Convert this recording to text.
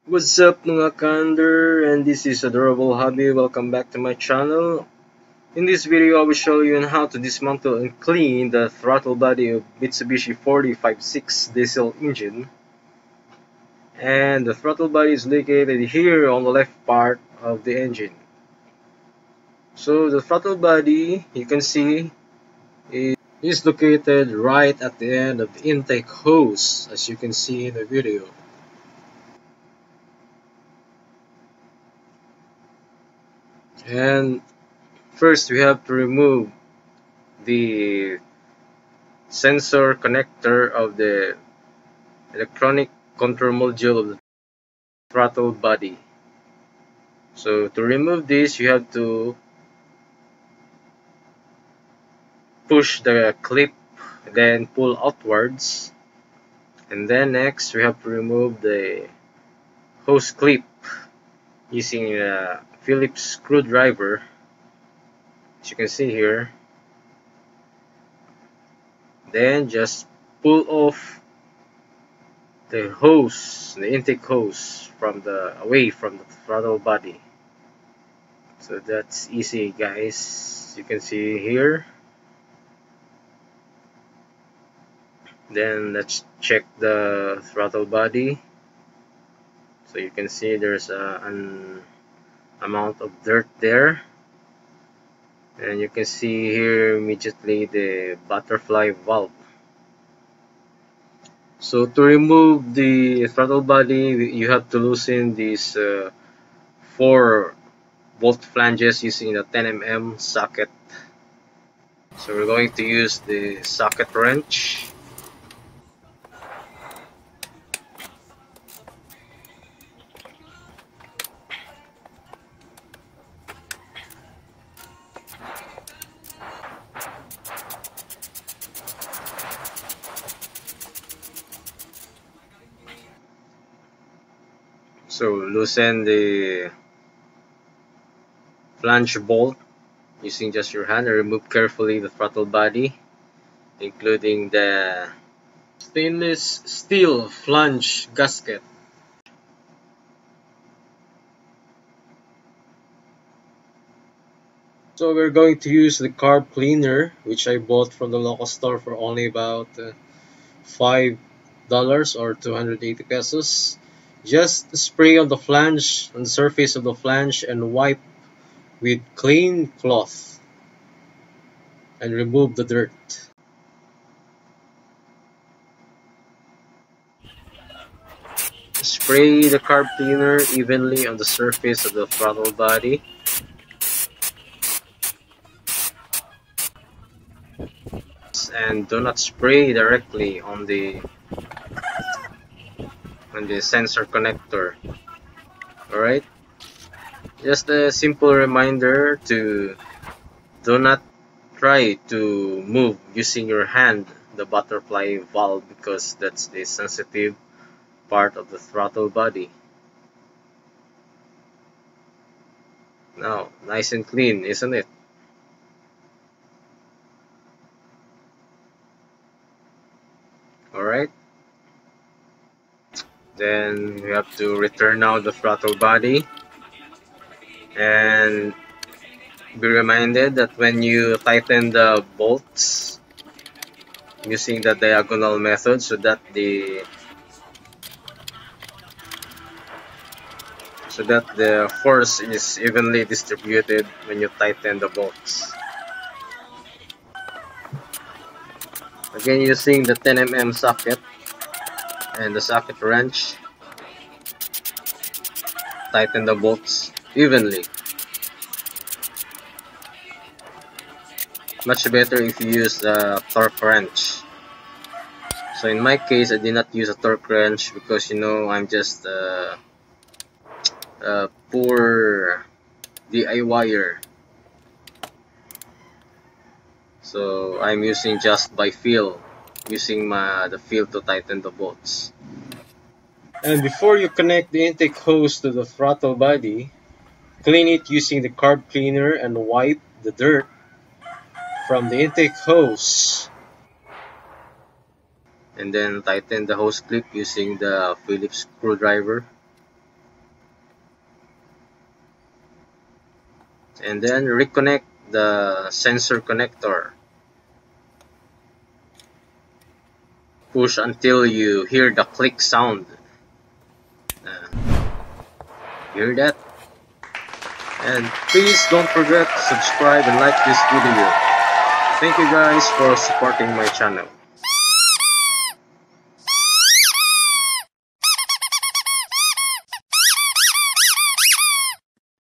What's up mga Kander, and this is Adorable Hobby. Welcome back to my channel. In this video I will show you on how to dismantle and clean the throttle body of Mitsubishi 4D56 diesel engine. And the throttle body is located here on the left part of the engine. So the throttle body, you can see, is located right at the end of the intake hose, as you can see in the video. And first we have to remove the sensor connector of the electronic control module of the throttle body. So to remove this, you have to push the clip, then pull outwards, and then next we have to remove the hose clip using a Phillips screwdriver, as you can see here. Then just pull off the hose, the intake hose, away from the throttle body. So that's easy, guys. You can see here. Then let's check the throttle body. So you can see there's an amount of dirt there, and you can see here immediately the butterfly valve. So to remove the throttle body, you have to loosen these 4 bolt flanges using the 10mm socket. So we're going to use the socket wrench. So loosen the flange bolt using just your hand and remove carefully the throttle body, including the stainless steel flange gasket. So we're going to use the carb cleaner, which I bought from the local store for only about $5 or 280 pesos. Just spray on the flange, on the surface of the flange, and wipe with clean cloth and remove the dirt. Spray the carb cleaner evenly on the surface of the throttle body. And do not spray directly on the sensor connector. Alright? Just a simple reminder to do not try to move using your hand the butterfly valve, because that's the sensitive part of the throttle body. Now, nice and clean, isn't it? Alright. Then we have to return now the throttle body, and be reminded that when you tighten the bolts using the diagonal method, so that the force is evenly distributed when you tighten the bolts. Again, using the 10mm socket and the socket wrench, tighten the bolts evenly. Much better if you use the torque wrench. So in my case, I did not use a torque wrench because, you know, I'm just a poor DIYer. So I'm using just by feel, using the feel to tighten the bolts. And before you connect the intake hose to the throttle body, clean it using the carb cleaner and wipe the dirt from the intake hose. And then tighten the hose clip using the Phillips screwdriver. and then reconnect the sensor connector. Push until you hear the click sound. Hear that? And please don't forget to subscribe and like this video. Thank you guys for supporting my channel.